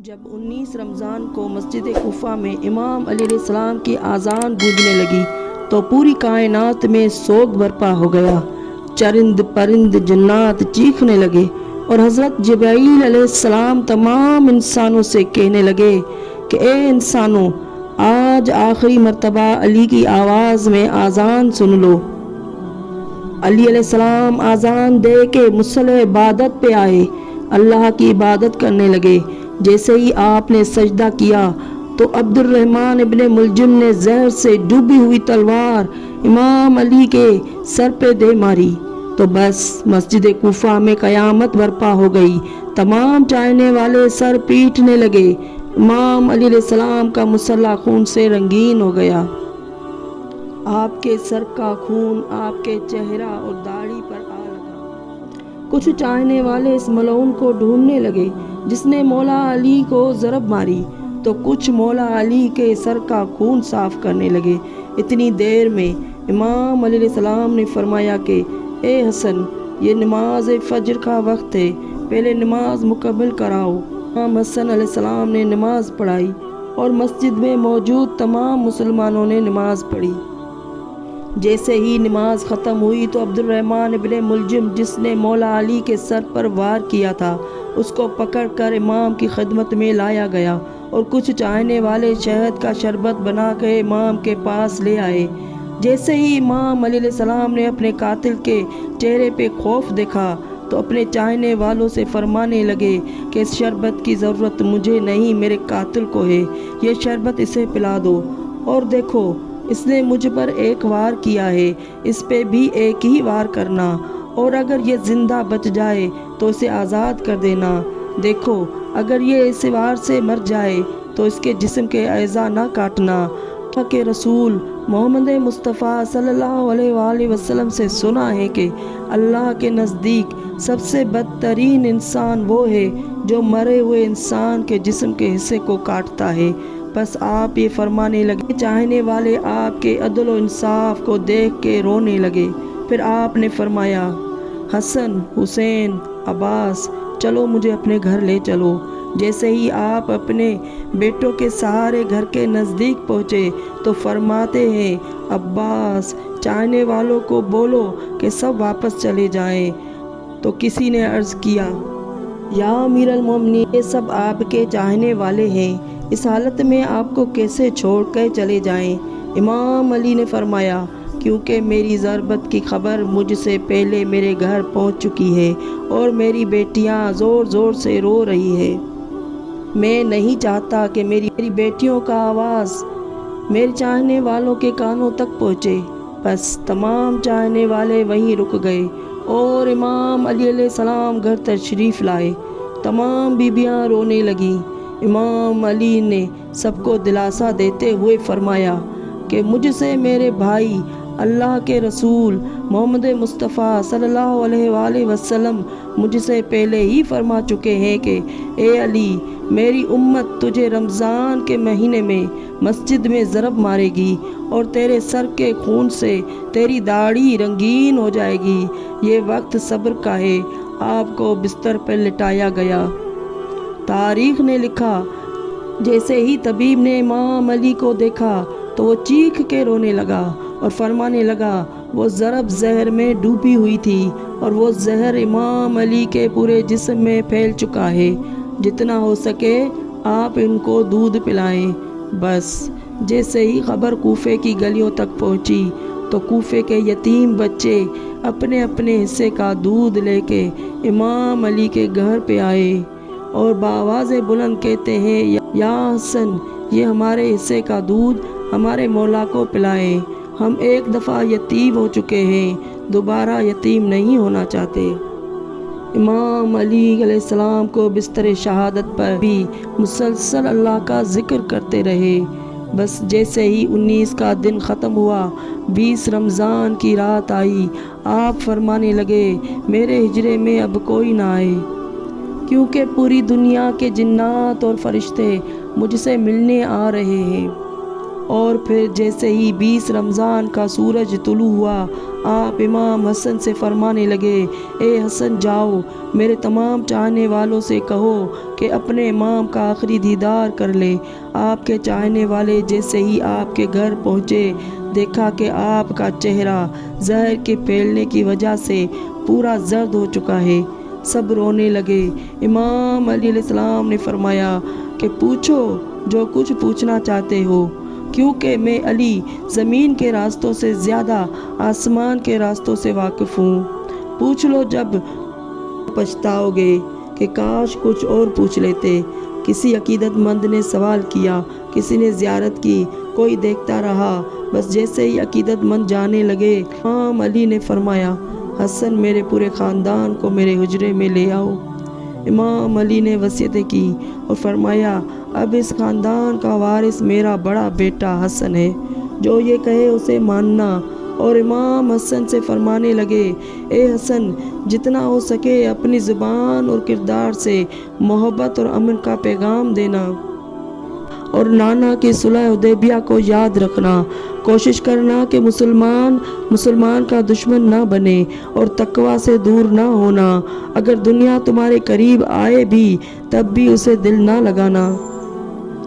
جب 19 رمضان کو مسجد کوفہ میں امام علیہ السلام کی اذان گونجنے لگی تو پوری کائنات میں سوگ برپا ہو گیا۔ چرند پرند جنات چیخنے لگے اور حضرت جبرائیل علیہ السلام تمام انسانوں سے کہنے لگے کہ اے انسانوں، آج آخری مرتبہ علی کی آواز میں اذان سن لو۔ علی علیہ السلام اذان دے کے مصلی عبادت پہ آئے، اللہ کی عبادت کرنے لگے۔ جیسے ہی آپ نے سجدہ کیا تو عبد الرحمن ابن ملجم نے زہر سے ڈوبی ہوئی تلوار امام علی کے سر پہ دے ماری تو بس مسجد کوفہ میں قیامت برپا ہو گئی۔ تمام چاہنے والے سر پیٹنے لگے۔ امام علی علیہ السلام کا مصلی خون سے رنگین ہو گیا۔ آپ کے سر کا خون آپ کے چہرہ اور داڑھی پر آ لگا۔ کچھ چاہنے والے اس ملعون کو ڈھونڈنے لگے جس نے مولا علی کو ضرب ماری، تو کچھ مولا علی کے سر کا خون صاف کرنے لگے۔ اتنی دیر میں امام علی علیہ السلام نے فرمایا کہ اے حسن، یہ نماز فجر کا وقت ہے، پہلے نماز مکمل کراؤ۔ امام حسن علیہ السلام نے نماز پڑھائی اور مسجد میں موجود تمام مسلمانوں نے نماز پڑھی۔ جیسے ہی نماز ختم ہوئی تو عبد الرحمن ابن ملجم جس نے مولا علی کے سر پر وار کیا تھا اس کو پکڑ کر امام کی خدمت میں لایا گیا اور کچھ چاہنے والے شہد کا شربت بنا کے امام کے پاس لے آئے۔ جیسے ہی امام علی علیہ السلام نے اپنے قاتل کے چہرے پہ خوف دیکھا تو اپنے چاہنے والوں سے فرمانے لگے کہ اس شربت کی ضرورت مجھے نہیں، میرے قاتل کو ہے، یہ شربت اسے پلا دو۔ اور دیکھو، اس نے مجھ پر ایک وار کیا ہے، اس پہ بھی ایک ہی وار کرنا، اور اگر یہ زندہ بچ جائے تو اسے آزاد کر دینا۔ دیکھو، اگر یہ اس وار سے مر جائے تو اس کے جسم کے اعضاء نہ کاٹنا۔ اللہ کے رسول محمد مصطفیٰ صلی اللہ علیہ وآلہ وسلم سے سنا ہے کہ اللہ کے نزدیک سب سے بدترین انسان وہ ہے جو مرے ہوئے انسان کے جسم کے حصے کو کاٹتا ہے۔ بس آپ یہ فرمانے لگے، چاہنے والے آپ کے عدل و انصاف کو دیکھ کے رونے لگے۔ پھر آپ نے فرمایا، حسن، حسین، عباس، چلو مجھے اپنے گھر لے چلو۔ جیسے ہی آپ اپنے بیٹوں کے سہارے گھر کے نزدیک پہنچے تو فرماتے ہیں، عباس، چاہنے والوں کو بولو کہ سب واپس چلے جائیں۔ تو کسی نے عرض کیا، یا امیر المومنین، یہ سب آپ کے چاہنے والے ہیں، اس حالت میں آپ کو کیسے چھوڑ کر چلے جائیں؟ امام علی نے فرمایا، کیونکہ میری ضربت کی خبر مجھ سے پہلے میرے گھر پہنچ چکی ہے اور میری بیٹیاں زور زور سے رو رہی ہے۔ میں نہیں چاہتا کہ میری بیٹیوں کا آواز میرے چاہنے والوں کے کانوں تک پہنچے۔ بس تمام چاہنے والے وہیں رک گئے اور امام علی علیہ السلام گھر تشریف لائے۔ تمام بیبیاں رونے لگیں۔ امام علی نے سب کو دلاسا دیتے ہوئے فرمایا کہ مجھ سے میرے بھائی اللہ کے رسول محمد مصطفیٰ صلی اللہ علیہ وآلہ وسلم مجھ سے پہلے ہی فرما چکے ہیں کہ اے علی، میری امت تجھے رمضان کے مہینے میں مسجد میں ضرب مارے گی اور تیرے سر کے خون سے تیری داڑھی رنگین ہو جائے گی۔ یہ وقت صبر کا ہے۔ آپ کو بستر پر لٹایا گیا۔ تاریخ نے لکھا، جیسے ہی طبیب نے امام علی کو دیکھا تو وہ چیخ کے رونے لگا اور فرمانے لگا، وہ ضرب زہر میں ڈوبی ہوئی تھی اور وہ زہر امام علی کے پورے جسم میں پھیل چکا ہے، جتنا ہو سکے آپ ان کو دودھ پلائیں۔ بس جیسے ہی خبر کوفے کی گلیوں تک پہنچی تو کوفے کے یتیم بچے اپنے اپنے حصے کا دودھ لے کے امام علی کے گھر پہ آئے اور بآواز بلند کہتے ہیں، یا حسن، یہ ہمارے حصے کا دودھ ہمارے مولا کو پلائیں، ہم ایک دفعہ یتیم ہو چکے ہیں، دوبارہ یتیم نہیں ہونا چاہتے۔ امام علی علیہ السلام کو بستر شہادت پر بھی مسلسل اللہ کا ذکر کرتے رہے۔ بس جیسے ہی 19 کا دن ختم ہوا، 20 رمضان کی رات آئی، آپ فرمانے لگے، میرے ہجرے میں اب کوئی نہ آئے، کیونکہ پوری دنیا کے جنات اور فرشتے مجھ سے ملنے آ رہے ہیں۔ اور پھر جیسے ہی 20 رمضان کا سورج طلوع ہوا، آپ امام حسن سے فرمانے لگے، اے حسن جاؤ، میرے تمام چاہنے والوں سے کہو کہ اپنے امام کا آخری دیدار کر لے۔ آپ کے چاہنے والے جیسے ہی آپ کے گھر پہنچے، دیکھا کہ آپ کا چہرہ زہر کے پھیلنے کی وجہ سے پورا زرد ہو چکا ہے۔ سب رونے لگے۔ امام علی علیہ السلام نے فرمایا کہ پوچھو جو کچھ پوچھنا چاہتے ہو، کیونکہ میں علی زمین کے راستوں سے زیادہ آسمان کے راستوں سے واقف ہوں۔ پوچھ لو، جب پچھتاؤ گے کہ کاش کچھ اور پوچھ لیتے۔ کسی عقیدت مند نے سوال کیا، کسی نے زیارت کی، کوئی دیکھتا رہا۔ بس جیسے ہی عقیدت مند جانے لگے، امام علی نے فرمایا، حسن میرے پورے خاندان کو میرے حجرے میں لے آؤ۔ امام علی نے وصیتیں کی اور فرمایا، اب اس خاندان کا وارث میرا بڑا بیٹا حسن ہے، جو یہ کہے اسے ماننا۔ اور امام حسن سے فرمانے لگے، اے حسن، جتنا ہو سکے اپنی زبان اور کردار سے محبت اور امن کا پیغام دینا، اور نانا کی صلح حدیبیہ کو یاد رکھنا۔ کوشش کرنا کہ مسلمان کا دشمن نہ بنے اور تقوی سے دور نہ ہونا۔ اگر دنیا تمہارے قریب آئے بھی تب بھی اسے دل نہ لگانا۔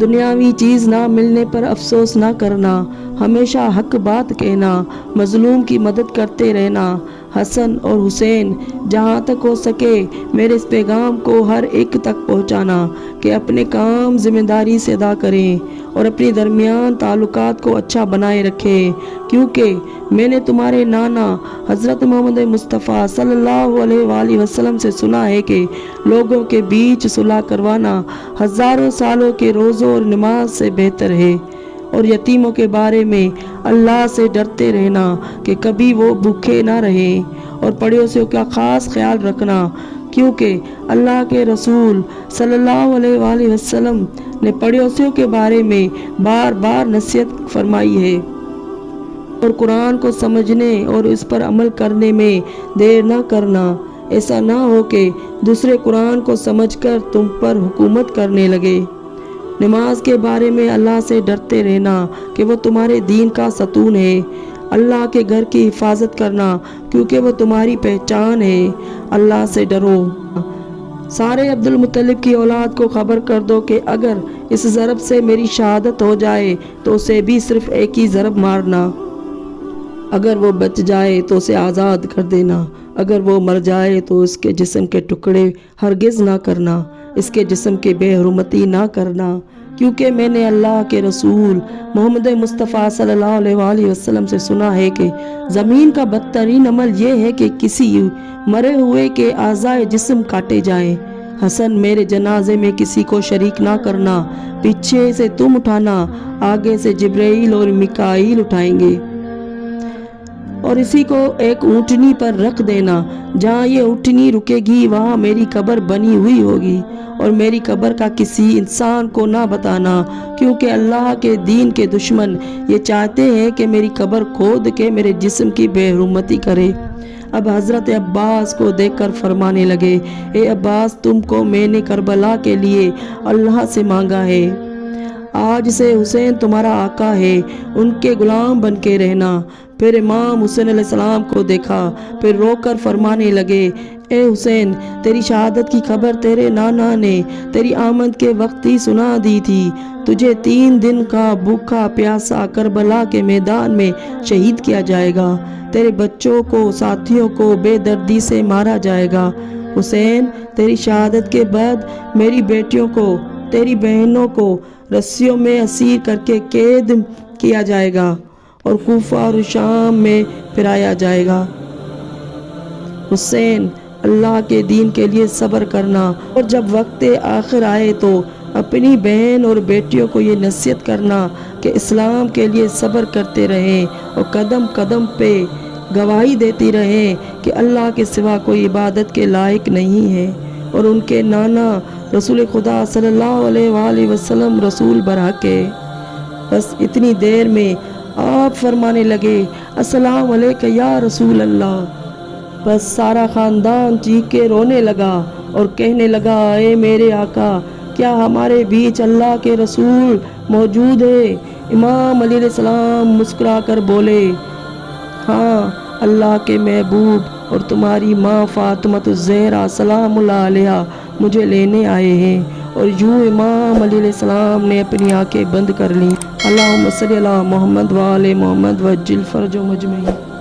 دنیاوی چیز نہ ملنے پر افسوس نہ کرنا، ہمیشہ حق بات کہنا، مظلوم کی مدد کرتے رہنا۔ حسن اور حسین، جہاں تک ہو سکے میرے اس پیغام کو ہر ایک تک پہنچانا کہ اپنے کام ذمہ داری سے ادا کریں اور اپنی درمیان تعلقات کو اچھا بنائے رکھیں، کیونکہ میں نے تمہارے نانا حضرت محمد مصطفیٰ صلی اللہ علیہ وآلہ وسلم سے سنا ہے کہ لوگوں کے بیچ صلح کروانا ہزاروں سالوں کے روزوں اور نماز سے بہتر ہے، اور یتیموں کے بارے میں اللہ سے ڈرتے رہنا کہ کبھی وہ بھوکے نہ رہیں، اور پڑوسیوں کا خاص خیال رکھنا، کیونکہ اللہ کے رسول صلی اللہ علیہ وآلہ وسلم نے پڑوسیوں کے بارے میں بار بار نصیحت فرمائی ہے۔ اور قرآن کو سمجھنے اور اس پر عمل کرنے میں دیر نہ کرنا، ایسا نہ ہو کہ دوسرے قرآن کو سمجھ کر تم پر حکومت کرنے لگے۔ نماز کے بارے میں اللہ سے ڈرتے رہنا کہ وہ تمہارے دین کا ستون ہے۔ اللہ کے گھر کی حفاظت کرنا، کیونکہ وہ تمہاری پہچان ہے۔ اللہ سے ڈرو۔ سارے عبد المطلب کی اولاد کو خبر کر دو کہ اگر اس ضرب سے میری شہادت ہو جائے تو اسے بھی صرف ایک ہی ضرب مارنا، اگر وہ بچ جائے تو اسے آزاد کر دینا، اگر وہ مر جائے تو اس کے جسم کے ٹکڑے ہرگز نہ کرنا، اس کے جسم کی بے حرمتی نہ کرنا، کیونکہ میں نے اللہ کے رسول محمد مصطفیٰ صلی اللہ علیہ وآلہ وسلم سے سنا ہے کہ زمین کا بدترین عمل یہ ہے کہ کسی مرے ہوئے کے اعضائے جسم کاٹے جائیں۔ حسن، میرے جنازے میں کسی کو شریک نہ کرنا، پیچھے سے تم اٹھانا، آگے سے جبرائیل اور میکائیل اٹھائیں گے، اور اسی کو ایک اونٹنی پر رکھ دینا۔ جہاں یہ اونٹنی رکے گی وہاں میری قبر بنی ہوئی ہوگی، اور میری قبر کا کسی انسان کو نہ بتانا، کیونکہ اللہ کے دین کے دشمن یہ چاہتے ہیں کہ میری قبر کھود کے میرے جسم کی بے حرمتی کرے۔ اب حضرت عباس کو دیکھ کر فرمانے لگے، اے عباس، تم کو میں نے کربلا کے لیے اللہ سے مانگا ہے، آج سے حسین تمہارا آقا ہے، ان کے غلام بن کے رہنا۔ پھر امام حسین علیہ السلام کو دیکھا، پھر رو کر فرمانے لگے، اے حسین، تیری شہادت کی خبر تیرے نانا نے تیری آمد کے وقت ہی سنا دی تھی۔ تجھے 3 دن کا بھوکا پیاسا کربلا کے میدان میں شہید کیا جائے گا، تیرے بچوں کو، ساتھیوں کو بے دردی سے مارا جائے گا۔ حسین، تیری شہادت کے بعد میری بیٹیوں کو، تیری بہنوں کو رسیوں میں اسیر کر کے قید کیا جائے گا اور کوفہ اور شام میں پھرایا جائے گا۔ حسین، اللہ کے دین کے لیے صبر کرنا، اور جب وقت آخر آئے تو اپنی بہن اور بیٹیوں کو یہ نصیحت کرنا کہ اسلام کے لیے صبر کرتے رہیں اور قدم قدم پہ گواہی دیتی رہیں کہ اللہ کے سوا کوئی عبادت کے لائق نہیں ہے، اور ان کے نانا رسول خدا صلی اللہ علیہ وآلہ وسلم رسول برحق ہے۔ بس اتنی دیر میں آپ فرمانے لگے، السلام علیکہ یا رسول اللہ۔ بس سارا خاندان چیخ کے رونے لگا اور کہنے لگا، اے میرے آقا، کیا ہمارے بیچ اللہ کے رسول موجود ہے؟ امام علیہ السلام مسکرا کر بولے، ہاں، اللہ کے محبوب اور تمہاری ماں فاطمۃ الزہرا سلام اللہ علیہا مجھے لینے آئے ہیں۔ اور یوں امام علیہ السلام نے اپنی آنکھیں بند کر لیں۔ اللہم صلی علی محمد و آل محمد وعجل فرجہم اجمعین۔